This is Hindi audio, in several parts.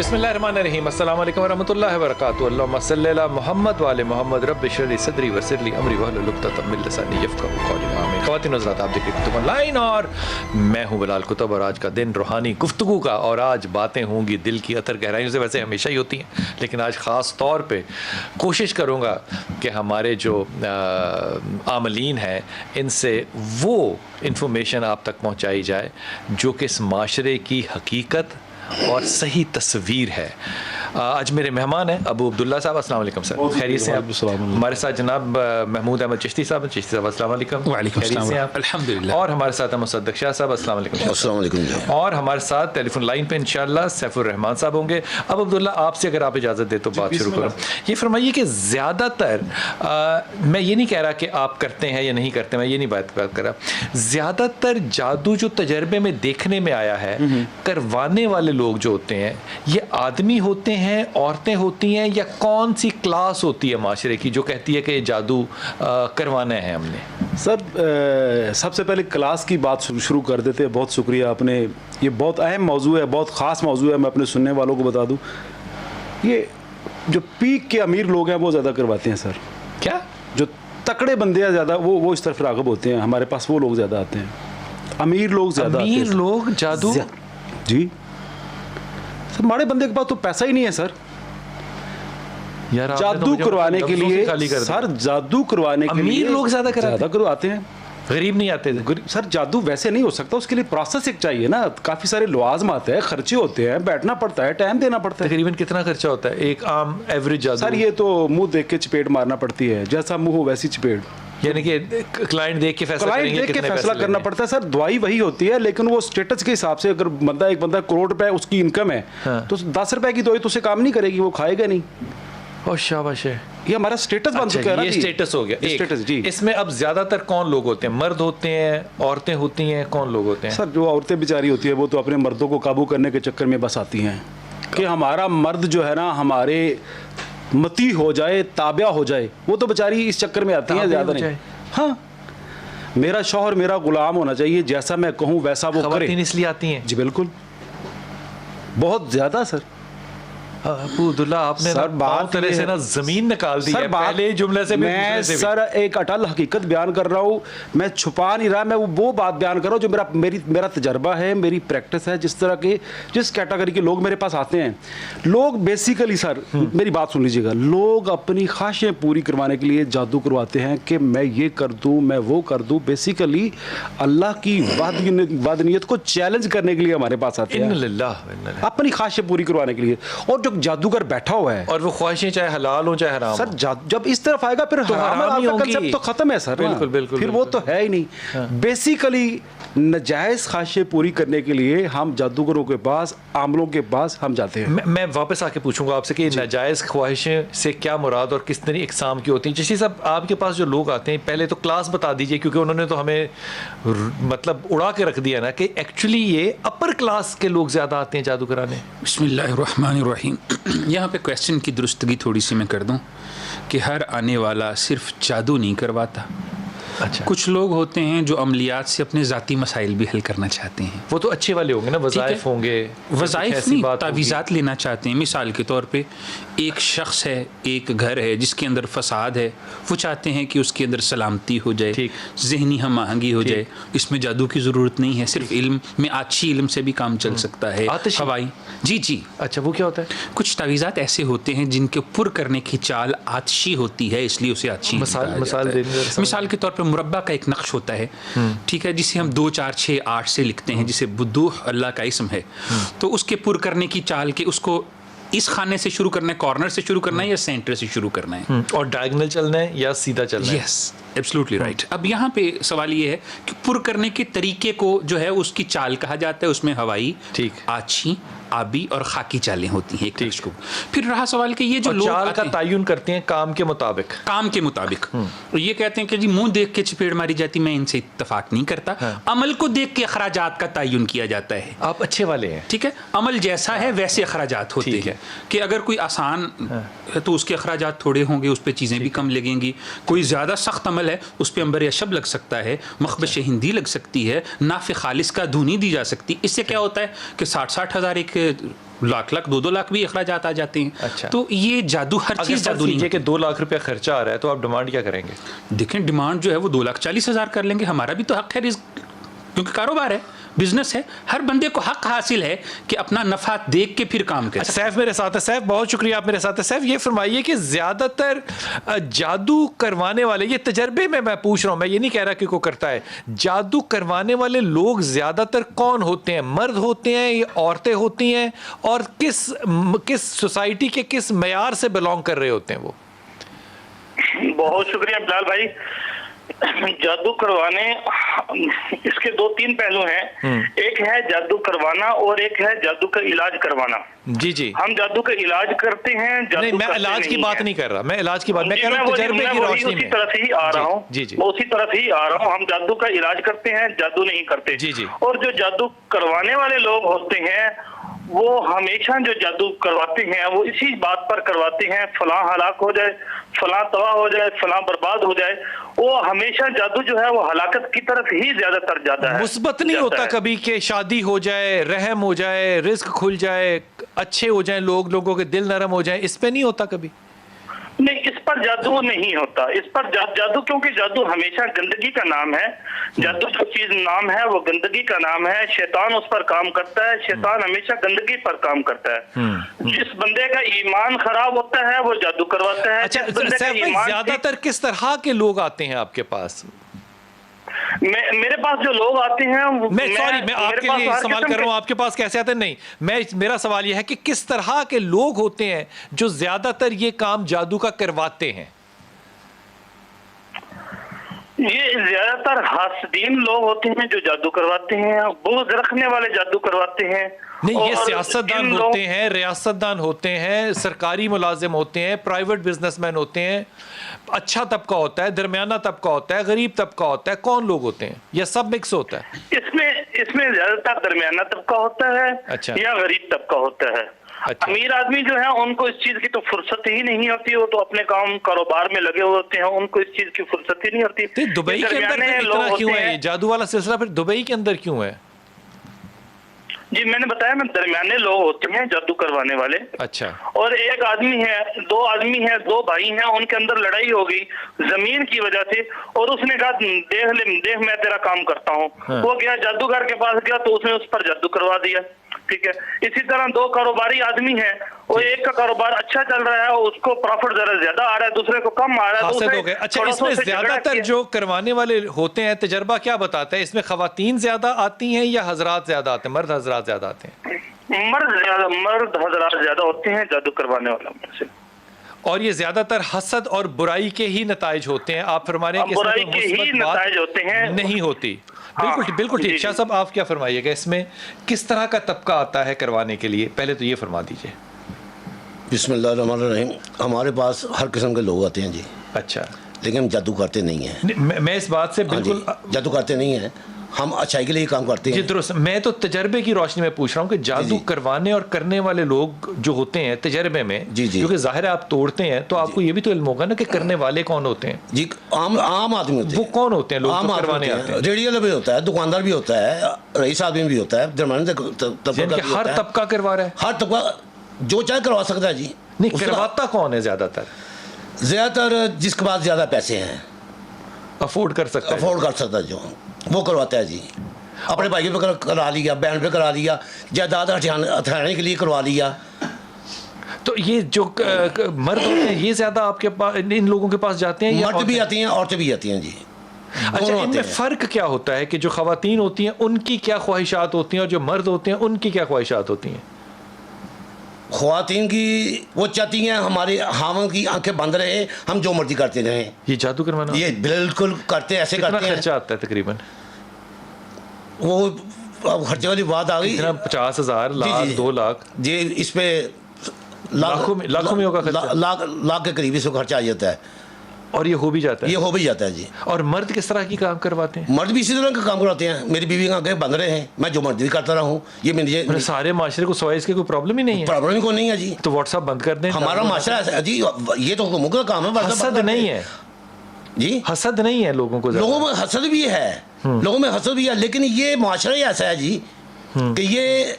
बिस्मिल्लाहिर्रहमानिर्रहीम अस्सलाम वालेकुम वरहमतुल्लाहि वबरकातुहू अल्लाहुम्मा सल्लि अला मुहम्मद व आले मुहम्मद रब्बि इश्रह ली सदरी वयस्सिर ली अमरी वहलुल उक़दतम मिन लिसानी यफ़क़हू क़ौली आमीन। ख़वातीन व हज़रात, आप देख रहे हैं ऑनलाइन और मैं हूँ बिलाल कुतुब और आज का दिन रूहानी गुफ्तगू का और आज बातें होंगी दिल की अतर गहराइयों से, वैसे हमेशा ही होती हैं लेकिन आज ख़ास तौर पे कोशिश करूँगा कि हमारे जो आमलीन हैं इनसे वो इन्फॉर्मेशन आप तक पहुँचाई जाए जो कि इस माशरे की हकीकत और सही तस्वीर है। आज मेरे मेहमान हैं अबू अब्दुल्ला साहब। अस्सलाम वालेकुम सर, खैरियत से आप? हमारे साथ जनाब महमूद अहमद चिश्ती साहब। चिश्ती साहब अस्सलाम वालेकुम। वालेकुम सलाम। से आप? अल्हम्दुलिल्लाह। और हमारे साथ मुसद्दक शाह साहब। अस्सलाम वालेकुम। अस्सलाम वालेकुम। और हमारे साथ टेलीफोन लाइन पे इंशाल्लाह सैफुर रहमान साहब होंगे। अब अब्दुल्ला आपसे अगर आप इजाज़त दे तो बात शुरू करूँ। ये फरमाइए कि ज़्यादातर मैं ये नहीं कह रहा कि आप करते हैं या नहीं करते, मैं ये नहीं बात कर रहा, ज़्यादातर जादू जो तजर्बे में देखने में आया है करवाने वाले लोग जो होते हैं ये आदमी होते हैं, औरतें होती हैं, या कौन सी क्लास होती है माशरे की जो कहती है कि जादू करवाना है हमने? सर सबसे पहले क्लास की बात शुरू कर देते हैं। बहुत शुक्रिया आपने, ये बहुत अहम मौजू है, बहुत ख़ास मौजू है। मैं अपने सुनने वालों को बता दूं, ये जो पीक के अमीर लोग हैं वो ज़्यादा करवाते हैं सर। क्या? जो तकड़े बंदे हैं ज़्यादा वो इस तरफ राग़िब होते हैं। हमारे पास वो लोग ज़्यादा आते हैं, अमीर लोग ज़्यादा आते हैं। अमीर लोग जादू? जी सर, हमारे बंदे के पास तो पैसा ही नहीं है सर यार, जादू करवाने के लिए। सर जादू करवाने के लिए अमीर लोग ज़्यादा करवाते हैं, गरीब नहीं आते थे। सर जादू वैसे नहीं हो सकता, उसके लिए प्रोसेस एक चाहिए ना, काफ़ी सारे लवाज़म आते हैं, खर्चे होते हैं, बैठना पड़ता है, टाइम देना पड़ता है। तकरीबन कितना खर्चा होता है एक आम एवरेज जादू? सर ये तो मुंह देख के चपेट मारना पड़ती है, जैसा मुंह हो वैसी चपेट, यानी कि क्लाइंट देख के फैसला करना पड़ता है। सर दवाई वही होती है लेकिन वो स्टेटस के हिसाब से, अगर एक बंदा करोड़ रुपए उसकी इनकम है तो 10 रुपए की दवाई तो उसे काम नहीं करेगी, वो खाएगा नहीं। और शाबाश है, ये हमारा स्टेटस बन चुका है ना। ये स्टेटस हो गया स्टेटस जी। इसमें अब ज्यादातर कौन लोग होते हैं? मर्द होते हैं, औरतें होती हैं, कौन लोग होते हैं? सर जो औरतें बेचारी होती है वो तो अपने मर्दों को काबू करने के चक्कर में बस आती हैं कि हमारा मर्द जो है ना हमारे मती हो जाए, ताबिया हो जाए, वो तो बेचारी इस चक्कर में आती हैं ज़्यादा नहीं। हाँ, मेरा शौहर मेरा गुलाम होना चाहिए, जैसा मैं कहूँ वैसा वो करे। इसलिए आती हैं? जी बिल्कुल, बहुत ज़्यादा सर। अबू अब्दुल्ला आपने सर बात तरह से ना जमीन निकाल दी है पहले जुमले से। मैं सर एक अटल हकीकत बयान कर रहा हूँ, मैं छुपा नहीं रहा, मैं वो बात बयान कर रहा हूँ जो मेरा तजर्बा है, मेरी प्रैक्टिस है। जिस कैटेगरी के लोग मेरे पास आते हैं, लोग बेसिकली सर मेरी बात सुन लीजिएगा, लोग अपनी ख्वाहिशें पूरी करवाने के लिए जादू करवाते हैं कि मैं ये कर दूँ, मैं वो कर दूँ। बेसिकली अल्लाह की वादनीयत को चैलेंज करने के लिए हमारे पास आते हैं, अपनी ख्वाहिशें पूरी करवाने के लिए। और जो जादूगर बैठा हुआ है, और वो ख्वाहिशें चाहे हलाल हो चाहे हराम सर, जब इस तरफ आएगा फिर हराम का कंसेप्ट तो खत्म है सर। बिल्कुल बिल्कुल, फिर वो तो है ही नहीं। बेसिकली नजायज ख्वाहिशें पूरी करने के लिए हम जादूगरों के पास, आमलों के पास हम जाते हैं। मैं वापस आके पूछूंगा आपसे कि नाजायज ख्वाहिशें से क्या मुराद और किस तरह इकसाम की होती हैं? जैसे साहब आपके पास जो लोग आते हैं, पहले तो क्लास बता दीजिए, क्योंकि उन्होंने तो हमें मतलब उड़ा के रख दिया ना कि एक्चुअली ये अपर क्लास के लोग ज़्यादा आते हैं जादू कराने। बिस्मिल्लाहिर्रहमानिर्रहीम। यहाँ पे क्वेश्चन की दुरुस्तगी थोड़ी सी मैं कर दूँ कि हर आने वाला सिर्फ जादू नहीं करवाता। अच्छा, कुछ लोग होते हैं जो अमलियात से अपने ज़ाती मसाइल भी हल करना चाहते हैं। वो तो अच्छे वाले होंगे ना, वज़ाइफ होंगे, वज़ाइफ नहीं, तावीज़ात लेना चाहते हैं। मिसाल के तौर पे एक शख्स है, एक घर है जिसके अंदर फसाद है, वो चाहते हैं कि उसके अंदर सलामती हो जाए, ज़हनी हम आहंगी हो जाए। इसमें जादू की ज़रूरत नहीं है, सिर्फ इल्म में, आछी इल्म से भी काम चल सकता है। हवाई जी। अच्छा, वो क्या होता है? कुछ तावीज़ात ऐसे होते हैं जिनके पुर करने की चाल आछी होती है, इसलिए उसे आछी मिसाल के तौर पर मुरब्बा का एक नक्श होता है, ठीक है, जिसे हम 2 4 6 8 से लिखते हैं, जिसे बुद्दूह अल्लाह का इसम है। तो उसके पुर करने की चाल के उसको इस खाने से शुरू करना है, कॉर्नर से शुरू करना है या सेंटर से शुरू करना है, और डायगोनल चलना है या सीधा चलना है? Yes, absolutely right. अब यहाँ पे सवाल ये है कि पुर करने के तरीके को जो है उसकी चाल कहा जाता है। उसमें हवाई, आछी, आबी और खाकी चालें होती हैं एक टेक्स्ट को। फिर रहा सवाल कि ये जो लोग चाल का तायुन करते हैं काम के मुताबिक, ये कहते हैं कि जी मुंह देख के चपेट मारी जाती, मैं इनसे इत्तफाक नहीं करता। अमल को देख के अखराजात का तायुन किया जाता है। आप अच्छे वाले हैं, ठीक है, अमल जैसा है वैसे अखराजात होते हैं कि अगर कोई आसान है तो उसके अखराजात थोड़े होंगे, उस पर चीज़ें भी कम लगेंगी। कोई ज़्यादा सख्त अमल नॉवल है उस पर अंबर शब लग सकता है, मखबश हिंदी लग सकती है, नाफ़ खालिस का धुनी दी जा सकती। इससे क्या होता है कि 60-60 हज़ार, एक लाख 2-2 लाख भी अखराजात आ जाते हैं। अच्छा। तो ये जादू, हर चीज़ जादू नहीं है कि 2 लाख रुपया खर्चा आ रहा है तो आप डिमांड क्या करेंगे? देखें, डिमांड जो है वो 2,40,000 कर लेंगे, हमारा भी तो हक है, क्योंकि कारोबार है, बिजनेस है, हर बंदे को हक हासिल है कि अपना नफा देख के फिर काम करे। सैफ मेरे साथ है। सैफ, बहुत शुक्रिया आप मेरे साथ है। सैफ, ये फरमाइए कि ज़्यादातर जादू करवाने वाले, ये तजर्बे में मैं पूछ रहा हूँ, मैं ये नहीं कह रहा कि कोई करता है, जादू करवाने वाले लोग ज़्यादातर कौन होते हैं? मर्द होते हैं या औरतें होती हैं? और किस सोसाइटी के किस मयार से बिलोंग कर रहे होते हैं वो? बहुत शुक्रिया बिलाल भाई। जादू करवाने, इसके 2-3 पहलू हैं। एक है जादू करवाना और एक है जादू का इलाज करवाना। जी जी। हम जादू का इलाज करते हैं, जादू नहीं, मैं इलाज की बात नहीं कर रहा, मैं इलाज की बात मैं कह रहा हूं तजर्बे की रोशनी में। उसी तरफ ही आ रहा हूं। जी जी। उसी तरफ ही आ रहा हूं। हम जादू का इलाज करते हैं, जादू नहीं करते। जी जी। और जो जादू करवाने वाले लोग होते हैं वो हमेशा जो जादू करवाते हैं वो इसी बात पर करवाते हैं, फलां हलाक हो जाए, फलां तबाह हो जाए, फलां बर्बाद हो जाए। वो हमेशा जादू जो है वो हलाकत की तरफ ही ज्यादातर जाता है। मुस्बत नहीं होता कभी कि शादी हो जाए, रहम हो जाए, रिस्क खुल जाए, अच्छे हो जाए लोग, लोगों के दिल नरम हो जाए, इस पे नहीं होता कभी? नहीं, इस पर जादू नहीं होता। इस पर जादू, क्योंकि जादू हमेशा गंदगी का नाम है। जादू जो चीज नाम है वो गंदगी का नाम है। शैतान उस पर काम करता है, शैतान हमेशा गंदगी पर काम करता है। जिस बंदे का ईमान खराब होता है वो जादू करवाता है। अच्छा, ज्यादातर किस तरह के लोग आते हैं आपके पास? मेरे पास जो लोग आते हैं मैं आपके लिए इस्तेमाल कर रहा हूं, आपके पास कैसे आते हैं? नहीं, मेरा सवाल यह है कि किस तरह के लोग होते हैं जो ज्यादातर ये काम जादू का करवाते हैं? ये ज्यादातर हासदीन लोग होते हैं जो जादू करवाते हैं, बुग़्ज़ रखने वाले जादू करवाते हैं। नहीं, ये सियासतदान होते हैं, रियासतदान होते हैं, सरकारी मुलाजिम होते हैं, प्राइवेट बिजनेसमैन होते हैं, अच्छा तबका होता है, दरमियाना तबका होता है, गरीब तबका होता है, कौन लोग होते हैं? या सब मिक्स होता है? इसमें ज्यादातर दरमियाना तबका होता है। अच्छा। या गरीब तबका होता है। अच्छा। अमीर आदमी जो है उनको इस चीज की तो फुर्सत ही नहीं होती, वो तो अपने काम कारोबार में लगे हुए होते हैं, उनको इस चीज की फुर्सत ही नहीं होती। तो दुबई के अंदर इतना क्यों है जादू वाला सिलसिला? फिर दुबई के अंदर क्यों है? जी, मैंने बताया ना, दरमियाने लोग होते हैं जादू करवाने वाले। अच्छा। और एक आदमी है, 2 आदमी है, 2 भाई हैं, उनके अंदर लड़ाई हो गई जमीन की वजह से, और उसने कहा देख मैं तेरा काम करता हूँ। हाँ। वो गया जादूगर के पास गया तो उसने उस पर जादू करवा दिया। ठीक है। इसी तरह 2 कारोबारी आदमी हैं, वो एक का कारोबार अच्छा चल रहा है, उसको प्रॉफिट जरा ज्यादा आ रहा है, दूसरे को कम आ रहा है। तो हो गए। अच्छा, इसमें ज्यादातर जो करवाने वाले होते हैं, तजर्बा क्या बताता है? इसमें खवातीन ज्यादा आती हैं या हजरात ज्यादा आते हैं? मर्द हजरात ज्यादा आते हैं? मर्द हजरात ज्यादा होते हैं जादू करवाने वालों में से। और ये ज्यादातर हसद और बुराई के ही नताइज होते हैं। आप फरमा रहे हैं कि बुराई के ही नताइज होते हैं, नहीं होती। बिल्कुल ठीक। शाह साहब, आप क्या फरमाइएगा, इसमें किस तरह का तबका आता है करवाने के लिए? पहले तो ये फरमा दीजिए। बिस्मिल्लाहिर्रहमानिर्रहीम। हमारे पास हर किस्म के लोग आते हैं जी। अच्छा। लेकिन हम जादू करते नहीं हैं। मैं इस बात से बिल्कुल जादू करते नहीं हैं, हम अच्छाई के लिए काम करते हैं। जी दुरुस्त। मैं तो तजर्बे की रोशनी में पूछ रहा हूँ कि जादू करवाने और करने वाले लोग जो होते हैं तजर्बे में, क्योंकि जाहिर है आप तोड़ते हैं तो आपको ये भी तो इल्म होगा ना कि करने वाले कौन होते हैं? जी, आम आदमी होते हैं। वो कौन होते हैं लोग आम करवाने आते हैं? रेडियो भी होता है, दुकानदार भी होता है, रईस आदमी भी होता है, हर तबका करवा रहा है। हर तबका जो चाहे करवा सकता है जी। नहीं, करवाता कौन है ज्यादातर? जिसके पास ज्यादा पैसे हैं, अफोर्ड कर सकता है जो, वो करवाता है जी। अपने भाई पे करा लिया, बहन पे करा लिया, जायदाद हथियाने के लिए करवा लिया। तो ये जो मर्द होते हैं ये ज्यादा आपके पास, इन लोगों के पास जाते हैं? मर्द भी आती हैं, औरतें भी आती हैं जी। अच्छा, इनमें फर्क क्या होता है कि जो खवातीन होती हैं उनकी क्या ख्वाहिशात होती हैं और जो मर्द होते हैं उनकी क्या ख्वाहिशात होती हैं? ख्वातीन की वो चाहती हैं हमारे हामन की आंखें बंद रहे, हम जो मर्जी करते रहें। ये जादू करवाना, ये बिल्कुल करते, ऐसे करते हैं। खर्चा आता है तकरीबन? वो अब खर्चे वाली बात आ गई। 50,000, लाख, 2 लाख जी। इस पे लाखों में होगा खर्चा। लाख के करीब इसको खर्चा आ जाता है। और ये हो भी जाता है? ये हो भी जाता है जी। और मर्द किस तरह की काम करवाते हैं? मर्द भी इसी तरह का काम करवाते हैं। मेरी बीवी का आंखें बंद रहे हैं, मैं जो मर्जी करता रहा हूँ। ये मेरे सारे माशरे को सवाई इसके कोई प्रॉब्लम ही नहीं है? प्रॉब्लम को नहीं है जी। तो व्हाट्सएप बंद कर दें। हमारा माशरा जी, ये तो हुकूमत का काम है। हसद नहीं है, जी हसद नहीं है लोगों को लोगों में हसद भी है, लोगों में हसद भी है, लेकिन ये माशरा ही ऐसा है जी कि ये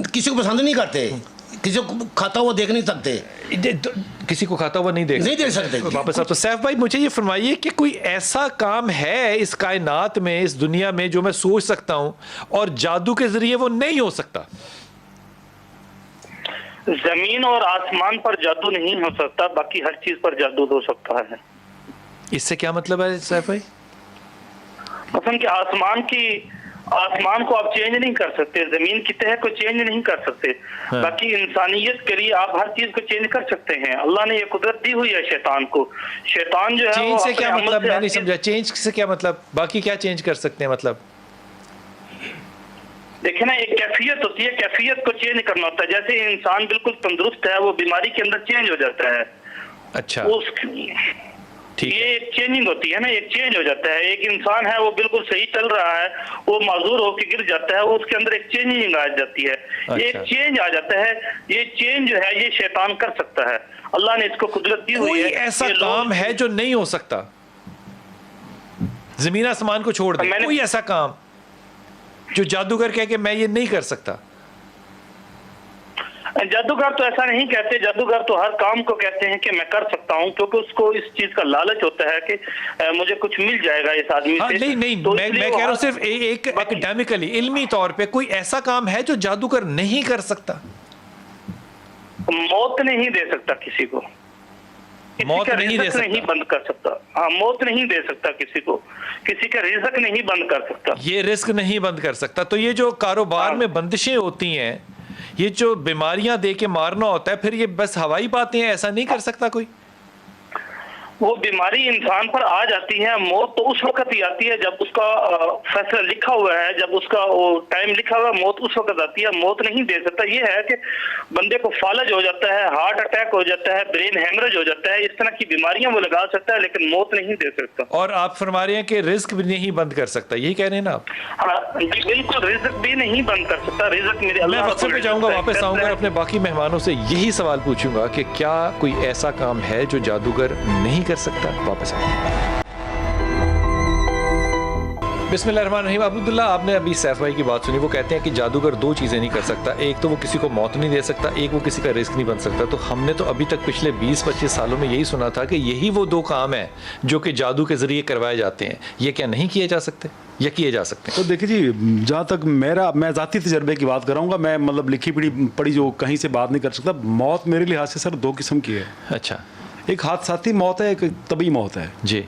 किसी को पसंद नहीं करते, किसी को खाता हुआ देख नहीं सकते, किसी को खाता हुआ नहीं देख सकते। वापस आप तो सैफ भाई मुझे ये फरमाइए कि कोई ऐसा काम है इस कायनात में, इस दुनिया में, जो मैं सोच सकता हूं और जादू के जरिए वो नहीं हो सकता? जमीन और आसमान पर जादू नहीं हो सकता, बाकी हर चीज पर जादू हो सकता है। इससे क्या मतलब है सैफ भाई? मतलब कि आसमान को आप चेंज नहीं कर सकते, जमीन की तह को चेंज नहीं कर सकते, बाकी इंसानियत के लिए आप हर चीज को चेंज कर सकते हैं। अल्लाह ने ये कुदरत दी हुई है शैतान को। शैतान जो है चेंज से क्या मतलब, मैं नहीं समझा, चेंज से क्या मतलब? बाकी क्या चेंज कर सकते हैं मतलब? देखिए ना, एक कैफियत होती है, कैफियत को चेंज करना होता है। जैसे इंसान बिल्कुल तंदुरुस्त है, वो बीमारी के अंदर चेंज हो जाता है। अच्छा, ये एक चेंजिंग होती है ना, एक चेंज हो जाता है। एक इंसान है वो बिल्कुल सही चल रहा है, वो माजूर होकर गिर जाता है, वो उसके अंदर एक चेंजिंग आ जाती है। ये एक चेंज आ जाता है। ये चेंज जो है ये शैतान कर सकता है, अल्लाह ने इसको कुदरत दी हुई है। कोई ऐसा काम है जो नहीं हो सकता? जमीन आसमान को छोड़ दे, कोई ऐसा काम जो जादूगर कह के मैं ये नहीं कर सकता? जादूगर तो ऐसा नहीं कहते, जादूगर तो हर काम को कहते हैं कि मैं कर सकता हूं, क्योंकि उसको इस चीज का लालच होता है कि मुझे कुछ मिल जाएगा इस आदमी से। नहीं, तो मैं कह रहा हूं सिर्फ एक एकेडमिकली, इल्मी तौर पे कोई ऐसा काम है जो जादूगर नहीं कर सकता? मौत नहीं दे सकता किसी को, मौत नहीं दे सकता, नहीं बंद कर सकता। हाँ, मौत नहीं दे सकता किसी को, किसी का रिज़्क नहीं बंद कर सकता। ये रिस्क नहीं बंद कर सकता। तो ये जो कारोबार में बंदिशें होती हैं, ये जो बीमारियां दे के मारना होता है, फिर ये बस हवाई बातें हैं, ऐसा नहीं कर सकता कोई? वो बीमारी इंसान पर आ जाती है, मौत तो उस वक्त ही आती है जब उसका फैसला लिखा हुआ है, जब उसका वो टाइम लिखा हुआ है, मौत उस वक्त आती है। मौत नहीं दे सकता। ये है कि बंदे को फालज हो जाता है, हार्ट अटैक हो जाता है, ब्रेन हेमरेज हो जाता है, इस तरह की बीमारियां वो लगा सकता है, लेकिन मौत नहीं दे सकता। और आप फरमा रहे हैं कि रिस्क भी नहीं बंद कर सकता, यही कह रहे हैं ना आप? हाँ जी, बिल्कुल, रिज़्क भी नहीं बंद कर सकता। रिज़्क मेरे मैं मकसद पे जाऊंगा, वापस आऊंगा, अपने बाकी मेहमानों से यही सवाल पूछूंगा कि क्या कोई ऐसा काम है जो जादूगर नहीं कर सकता? वापस बिस्मिल्लाहिर्रहमानिर्रहीम। अब्दुल्ला, आपने अभी सैफ भाई की बात सुनी, वो कहते हैं कि जादूगर दो चीज़ें नहीं कर सकता, एक तो वो किसी को मौत नहीं दे सकता, एक वो किसी का रिस्क नहीं बन सकता। तो हमने तो अभी तक पिछले 20-25 सालों में यही सुना था कि यही वो दो काम हैं जो कि जादू के ज़रिए करवाए जाते हैं। ये क्या नहीं किए जा सकते या किए जा सकते हैं? तो देखिए जी, जहाँ तक मैं ज़ाती तजर्बे की बात कराऊंगा, मैं मतलब लिखी पढ़ी जो कहीं से बात नहीं कर सकता। मौत मेरे लिहाज से सर दो किस्म की है। अच्छा, एक हादसाती मौत है, एक तबी मौत है जी।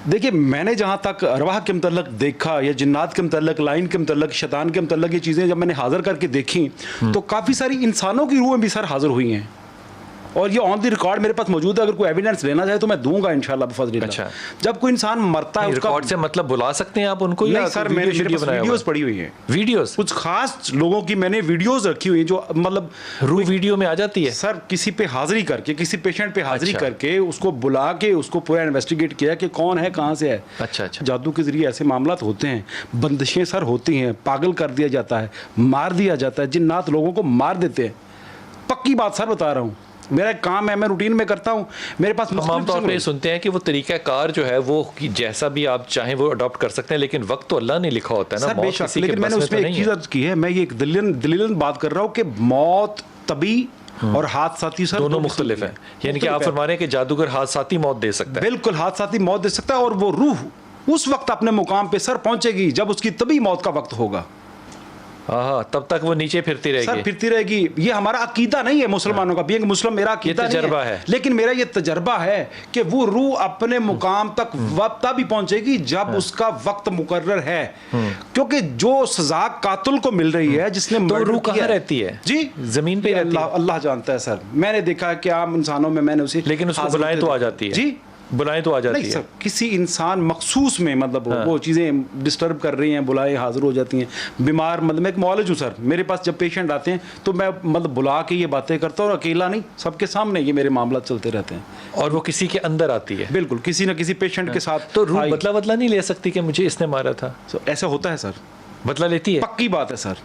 देखिए, मैंने जहाँ तक अरवाह के मतलब देखा या जिन्नात के मतलब, लाइन के मतलब, शैतान के मतलब, ये चीज़ें जब मैंने हाज़िर करके देखी तो काफ़ी सारी इंसानों की रूहें भी सर हाज़िर हुई हैं, और ये ऑन द रिकॉर्ड मेरे पास मौजूद है। अगर कोई एविडेंस लेना चाहे तो मैं दूंगा इंशाल्लाह बफज़लिल्लाह। अच्छा। जब कोई इंसान मरता है, उसका रिकॉर्ड से मतलब बुला सकते हैं आप उनको? या सर, मेरे पास वीडियोस पड़ी हुई हैं, वीडियोस कुछ खास लोगों की मैंने वीडियोस रखी हुई जो मतलब रूह वीडियो में आ जाती है सर। किसी पे हाजिरी करके, किसी पेशेंट पे हाजिरी अच्छा। करके उसको बुला के उसको पूरा इन्वेस्टिगेट किया कि कौन है, कहाँ से है। अच्छा। जादू के जरिए ऐसे मामला होते हैं, बंदिशें सर होती हैं, पागल कर दिया जाता है, मार दिया जाता है, जिन्नात लोगों को मार देते हैं। पक्की बात सर बता रहा हूँ, मेरा एक काम है, मैं रूटीन में करता हूँ। मेरे पास तमाम तौर पे सुनते हैं कि वो तरीका कार जो है वो कि जैसा भी आप चाहें वो अडॉप्ट कर सकते हैं, लेकिन वक्त तो अल्लाह ने लिखा होता है ना। सर बेशक, लेकिन मैंने उसमें एक चीज़ अर्ज की है, मैं ये एक दलीलन बात कर रहा हूँ कि मौत तभी और हादसाती सर दोनों मुख्तलिफ हैं। यानी कि आप फरमा रहे हैं कि जादूगर हादसाती मौत दे सकता है? बिल्कुल, हादसाती मौत दे सकता है, और वो रूह उस वक्त अपने मुकाम पे सर पहुंचेगी जब उसकी तभी मौत का वक्त होगा। हाँ, तब तक वो नीचे फिरती रहेगी। सर फिरती रहेगी। ये हमारा अकीदा नहीं है मुसलमानों का, बीइंग मुस्लिम मेरा अकीदा तजर्बा नहीं है, लेकिन मेरा ये तजर्बा है कि वो रूह अपने मुकाम तक वक्त भी पहुंचेगी जब उसका वक्त मुकर्रर है। क्योंकि जो सजा कातिल को मिल रही है, जिसने तो रूह कहाँ रहती है? जी, जमीन पे रहती है। अल्लाह जानता है सर। मैंने देखा है कि आम इंसानों में मैंने उसे, लेकिन उसको बुलाएं तो आ जाती है। जी, बुलाएं तो आ जाती है। सर, किसी इंसान मखसूस में मतलब वो चीज़ें डिस्टर्ब कर रही हैं, बुलाए हाजिर हो जाती हैं। बीमार मतलब मैं एक मौलज हूँ सर, मेरे पास जब पेशेंट आते हैं तो मैं मतलब बुला के ये बातें करता हूँ, और अकेला नहीं, सबके सामने ये मेरे मामला चलते रहते हैं। और वो किसी के अंदर आती है? बिल्कुल, किसी न किसी पेशेंट के साथ। तो रूह बदला नहीं ले सकती कि मुझे इसने मारा था? ऐसा होता है सर, बदला लेती है? पक्की बात है सर।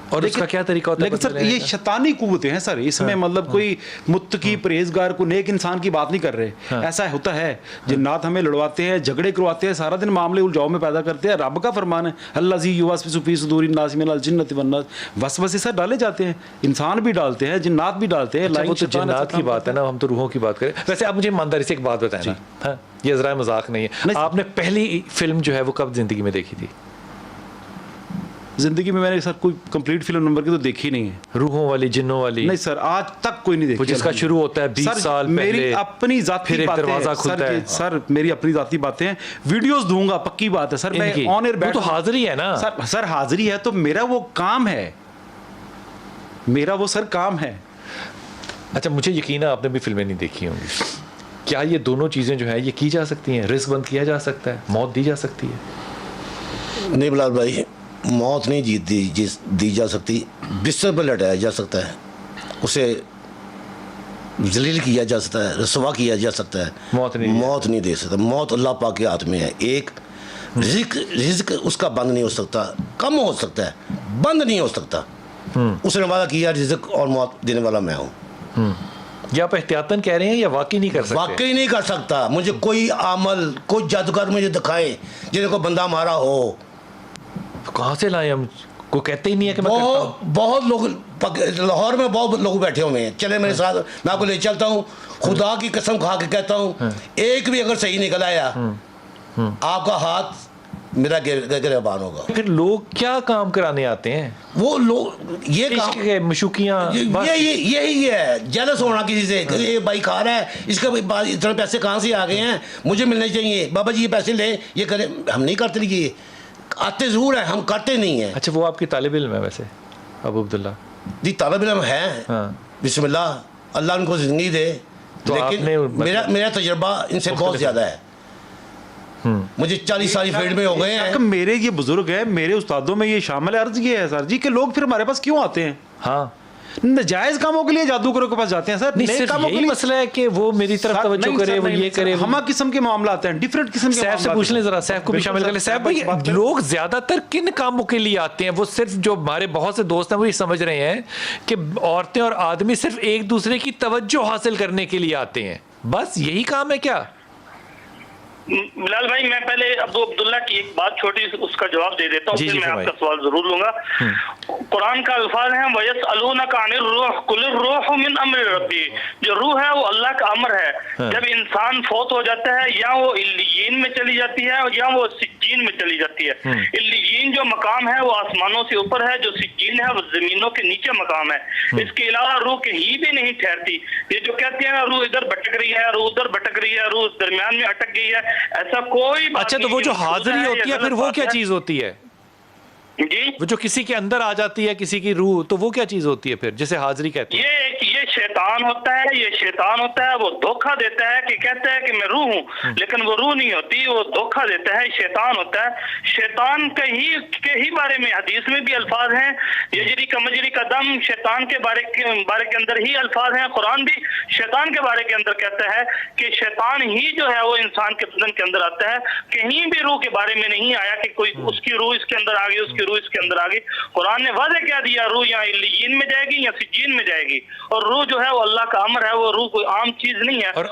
और उसका क्या तरीका होता है? लेकिन सर ये शैतानी कुव्वतें हैं सर, इसमें मतलब कोई मुत्तकी परहेजगार को नेक इंसान की बात नहीं कर रहे। ऐसा होता है, जिन्नात हमें लड़वाते हैं, झगड़े करवाते हैं, सारा दिन मामले उलझाव में पैदा करते हैं। रब का फरमान है अल्लाह जी युवस्विसु फी सुदूरिन नास मिनल जिन्नति वन नास, वसवसे सर डाले जाते हैं, इंसान भी डालते हैं, जिन्नात भी डालते हैं। अच्छा, वो तो शैतान जिन्नात ऐसा की काम बात है ना, हम तो रूहों की बात करें। वैसे आप मुझे ईमानदारी से एक बात बताएं ना, हाँ, ये जरा मजाक नहीं है, आपने पहली फिल्म जो है वो कब जिंदगी में देखी थी? जिंदगी में मैंने सर कोई कंप्लीट फिल्म नंबर की तो देखी नहीं है। रूहों वाली, जिन्नों वाली? नहीं सर, आज तक कोई नहीं देखी। वो जिसका शुरू होता है 20 साल पहले, मेरी अपनी जाती फिर एक बातें दरवाजा हैं, खुलता है। सर मेरी अपनी जाती बातें हैं, वीडियोस दूंगा, पक्की बात है सर। मैं इनकी? ऑन एयर वो तो हाजिरी है ना सर हाजिरी है तो मेरा वो काम है, मेरा वो सर काम है। अच्छा, मुझे यकीन है आपने भी फिल्में नहीं देखी होंगी। क्या ये दोनों चीज़ें जो है ये की जा सकती हैं? रिस्क बंद किया जा सकता है, मौत दी जा सकती है? नहीं बिलाल भाई, मौत नहीं दी जा सकती, बिस्तर पर लटाया जा सकता है, उसे जलील किया जा सकता है, रसवा किया जा सकता है। मौत नहीं दे सकता। मौत अल्लाह पाक के हाथ में है। एक रिज़्क उसका बंद नहीं हो सकता, कम हो सकता है, बंद नहीं हो सकता। उसने वादा किया रिज़्क और मौत देने वाला मैं हूँ। या आप एहतियातन कह रहे हैं या वाकई नहीं कर सकते? वाकई नहीं कर सकता। मुझे कोई अमल, कोई जादूगर मुझे दिखाए जिन्हें को बंदा मारा हो। तो कहाँ से लाए हम? कोई कहते ही नहीं है कि मैं करता हूँ। बहुत लोग लाहौर में बहुत लोग बैठे हुए हैं, चले मेरे साथ, मैं आपको ले चलता हूँ। खुदा की कसम खा के कहता हूँ, एक भी अगर सही निकल आया आपका हाथ मेरा गिरबान होगा। फिर लोग क्या काम कराने आते हैं? वो लोग ये काम, मशूकियाँ, यही है, जेलस होना किसी से। ये भाई खा रहा है, इसका इतने पैसे कहाँ से आ गए हैं, मुझे मिलने चाहिए, बाबा जी ये पैसे ले, ये करें। हम नहीं करते, ये आते ज़रूर है, हम करते नहीं हैं। अच्छा, वो आपकी तालिब इल्म है वैसे अबू अब्दुल्ला जी? तालिब इल्म है, बिस्मिल्लाह, अल्लाह उनको ज़िंदगी दे। तो लेकिन मेरा तजुर्बा इनसे बहुत ज़्यादा है। मुझे 40 साल फील्ड में हो गए हैं। मेरे ये बुजुर्ग हैं, मेरे उस्तादों में ये शामिल है। अर्ज ये है सर जी कि लोग फिर हमारे पास क्यों आते हैं? हाँ, नजायज कामों के लिए जादूगरों के पास जाते हैं सर। नहीं, सिर्फ यही मसला है कि वो मेरी तरफ तवज्जो करे, वो ये करे। हम किस्म के मामला आते हैं, डिफरेंट किस्म के। सैफ से पूछ लें जरा, सैफ को भी शामिल कर लें। सैफ भाई, लोग ज्यादातर किन कामों के लिए आते हैं? वो सिर्फ, जो हमारे बहुत से दोस्त हैं वो ये समझ रहे हैं कि औरतें और आदमी सिर्फ एक दूसरे की तवज्जो हासिल करने के लिए आते हैं, बस यही काम है क्या? बिलाल भाई, मैं पहले अबू अब्दुल्ला की एक बात छोटी उसका जवाब दे देता हूँ, फिर मैं आपका सवाल जरूर लूंगा। कुरान का अल्फाज है वयसअलूनका अनिर रूह कुलिर रूह मिन अम्रि रब्बी। जो रूह है वो अल्लाह का अमर है। जब इंसान फौत हो जाता है, या वो इल्लियीन में चली जाती है या वो सिज्जीन में चली जाती है। इल्लियीन जो मकाम है वो आसमानों से ऊपर है, जो सिज्जीन है वो जमीनों के नीचे मकाम है। इसके अलावा रूह कहीं भी नहीं ठहरती। ये जो कहते हैं रूह इधर भटक रही है, रूह उधर भटक रही है, रूह दरमियान में अटक गई है, ऐसा कोई बात। अच्छा, तो वो जो हाजिरी होती है फिर वो क्या चीज होती है जी? वो जो किसी के अंदर आ जाती है, किसी की रूह, तो वो क्या चीज होती है फिर, जिसे हाजिरी कहते हैं? ये शैतान होता है, ये शैतान होता है। वो धोखा देता है कि कहता है कि मैं रूह हूँ, लेकिन वो रूह नहीं होती, वो धोखा देता है, शैतान होता है। शैतान के ही बारे में हदीस में भी अल्फाज हैं, यजरी का मजरी का दम। शैतान के बारे के अंदर ही अल्फाज हैं। कुरान भी शैतान के बारे के अंदर कहता है कि शैतान ही जो है वो इंसान के बदन के अंदर आता है। कहीं भी रूह के बारे में नहीं आया कि कोई उसकी रूह इसके अंदर आ गई, उसकी रूह इसके अंदर आ गई। कुरान ने वाज़ेह क्या दिया, रूह या इल्लियीन में जाएगी या सिज्जीन में जाएगी। और रूह जो है वो अल्लाह का अमर है, वो रूह कोई आम चीज नहीं है। और